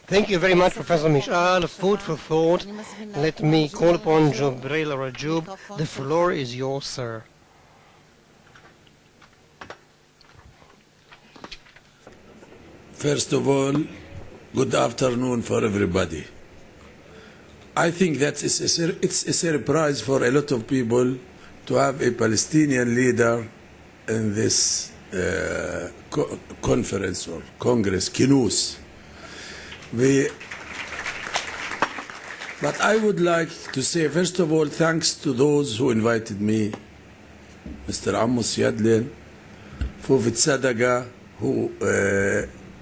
Thank you very much, Professor Mishal. Food for thought. Let me call upon Jibril Rajoub. The floor is yours, sir. First of all, good afternoon for everybody. I think that it's a surprise for a lot of people to have a Palestinian leader in this conference or Congress, Kinus. But I would like to say, first of all, thanks to those who invited me, Mr. Amos Yadlin, Fufit Sadaga, who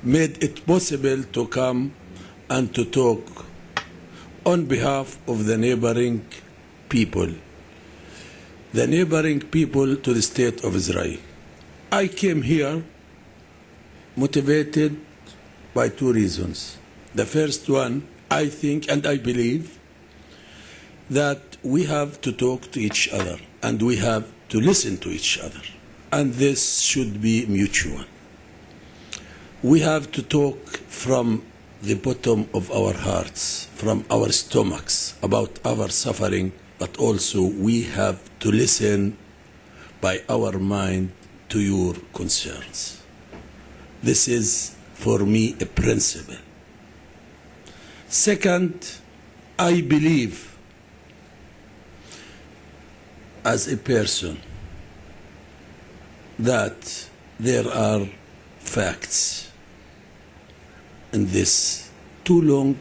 made it possible to come and to talk on behalf of the neighboring people to the state of Israel. I came here motivated by two reasons. The first one, I think and I believe that we have to talk to each other and we have to listen to each other, and this should be mutual. We have to talk from the bottom of our hearts, from our stomachs, about our suffering, but also we have to listen by our mind to your concerns. This is, for me, a principle. Second, I believe as a person that there are facts in this too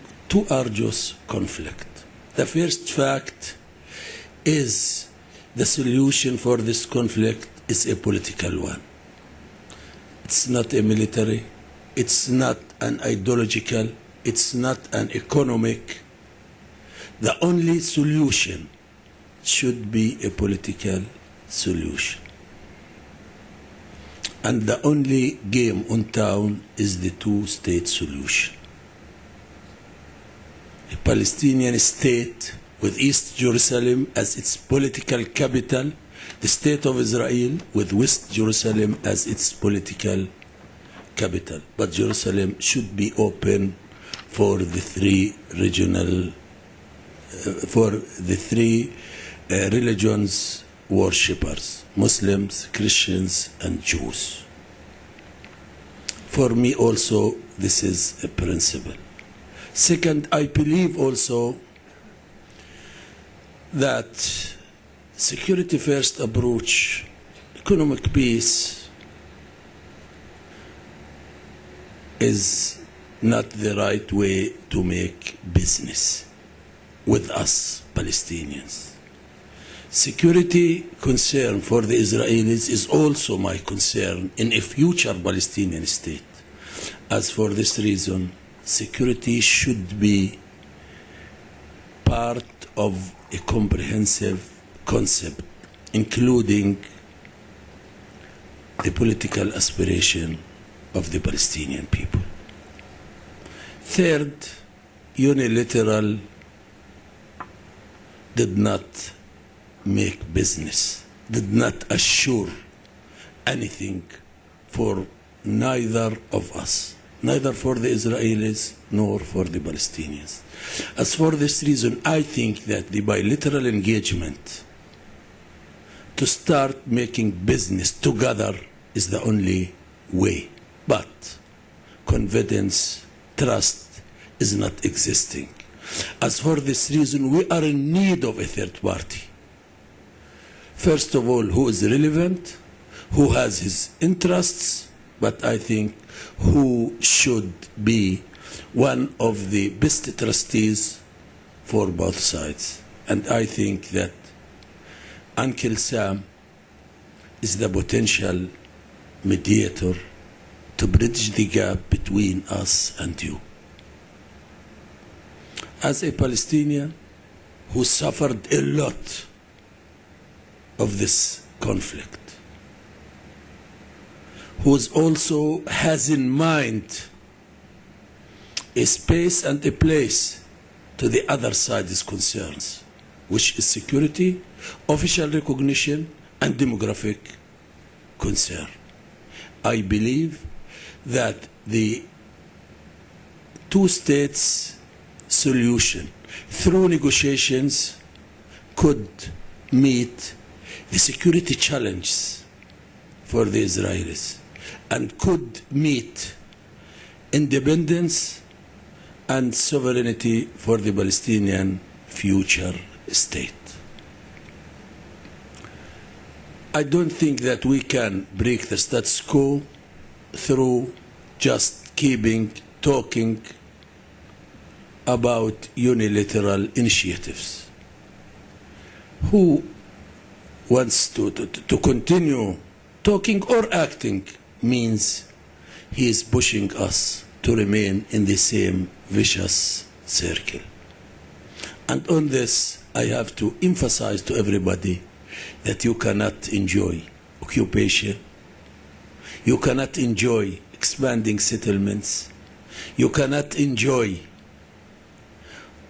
arduous conflict. The first fact is the solution for this conflict is a political one. It's not a military, it's not an ideological, it's not an economic. The only solution should be a political solution. And the only game on town is the two-state solution. A Palestinian state with East Jerusalem as its political capital, the state of Israel with West Jerusalem as its political capital. But Jerusalem should be open for the three religions worshippers, Muslims, Christians, and Jews. For me also, this is a principle. Second, I believe also that security first approach, economic peace, is not the right way to make business with us Palestinians. Security concern for the Israelis is also my concern in a future Palestinian state. As for this reason, security should be part of a comprehensive concept, including the political aspiration of the Palestinian people. Third, unilateral did not make business, did not assure anything for neither of us, neither for the Israelis nor for the Palestinians. As for this reason, I think that the bilateral engagement to start making business together is the only way. But confidence, trust is not existing. As for this reason, we are in need of a third party. First of all, who is relevant, who has his interests, but I think who should be one of the best trustees for both sides. And I think that Uncle Sam is the potential mediator to bridge the gap between us and you. As a Palestinian who suffered a lot of this conflict, who also has in mind a space and a place to the other side's concerns, which is security, official recognition, and demographic concern. I believe that two-states solution through negotiations could meet the security challenges for the Israelis and could meet independence and sovereignty for the Palestinian future state. I don't think that we can break the status quo through just keeping talking about unilateral initiatives. Who wants to continue talking or acting means he is pushing us to remain in the same vicious circle. And on this, I have to emphasize to everybody that you cannot enjoy occupation, you cannot enjoy expanding settlements, you cannot enjoy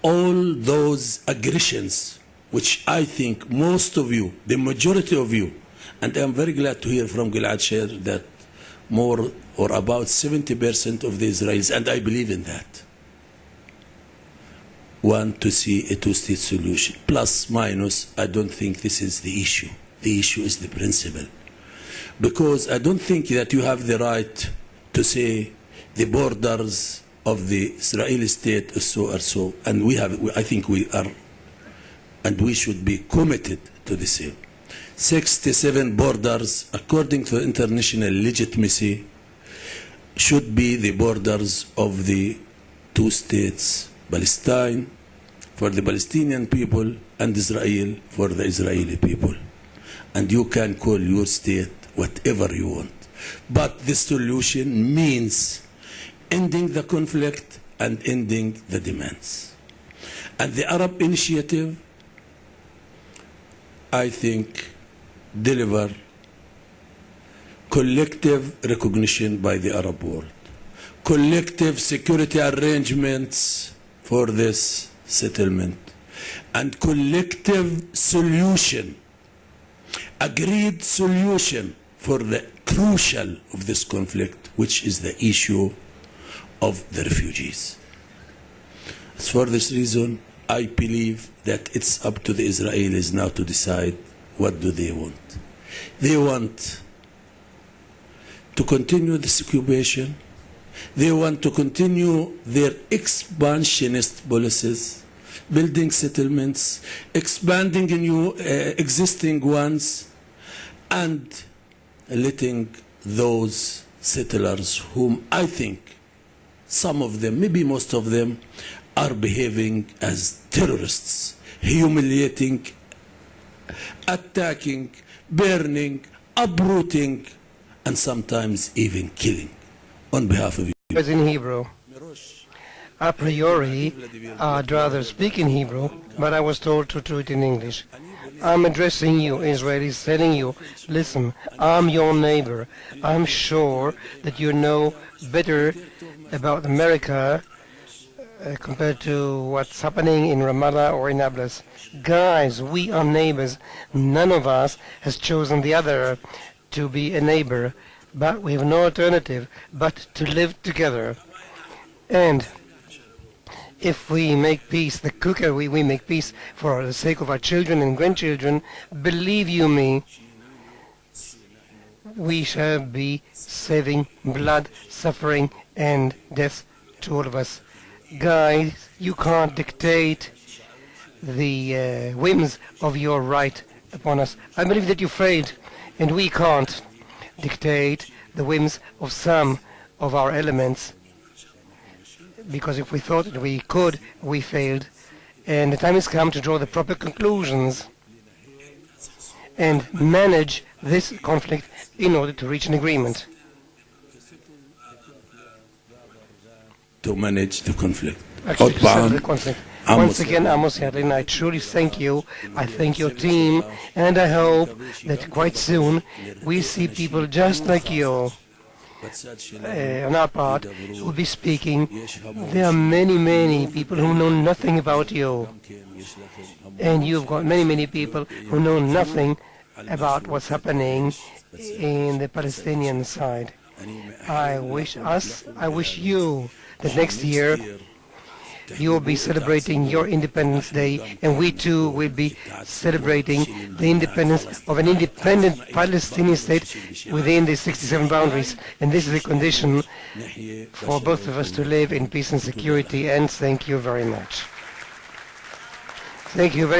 all those aggressions which I think most of you, the majority of you, and I'm very glad to hear from Gilad Sher that more or about 70% of the Israelis, and I believe in that, want to see a two-state solution. Plus, minus, I don't think this is the issue. The issue is the principle. Because I don't think that you have the right to say the borders of the Israeli state is so or so, and I think we are, and we should be committed to the same. 67 borders, according to international legitimacy, should be the borders of the two states, Palestine for the Palestinian people and Israel for the Israeli people. And you can call your state whatever you want. But the solution means ending the conflict and ending the demands. And the Arab initiative, I think, deliver collective recognition by the Arab world, collective security arrangements for this settlement, and collective solution, agreed solution for the crucial of this conflict, which is the issue of the refugees. As for this reason, I believe that it's up to the Israelis now to decide what do they want. They want to continue this occupation. They want to continue their expansionist policies, building settlements, expanding new existing ones, and letting those settlers whom I think some of them, maybe most of them, are behaving as terrorists, humiliating, attacking, burning, uprooting, and sometimes even killing on behalf of you. Words in Hebrew. A priori, I'd rather speak in Hebrew, but I was told to do it in English. I'm addressing you, Israelis, telling you, listen, I'm your neighbor. I'm sure that you know better about America compared to what's happening in Ramallah or in Nablus. Guys, we are neighbors. None of us has chosen the other to be a neighbor, but we have no alternative but to live together. And if we make peace, the quicker we make peace for the sake of our children and grandchildren, believe you me, we shall be saving blood, suffering, and death to all of us. Guys, you can't dictate the whims of your right upon us. I believe that you failed, and we can't dictate the whims of some of our elements, because if we thought that we could, we failed. And the time has come to draw the proper conclusions and manage this conflict in order to reach an agreement. To manage the conflict. Actually, to settle the conflict. Once again, Amos Yadlin, I truly thank you. I thank your team, and I hope that quite soon we see people just like you on our part who will be speaking. There are many people who know nothing about you, and you've got many people who know nothing about what's happening in the Palestinian side. I wish you that next year you will be celebrating your Independence Day, and we too will be celebrating the independence of an independent Palestinian state within the 67 boundaries. And this is a condition for both of us to live in peace and security. And thank you very much. Thank you very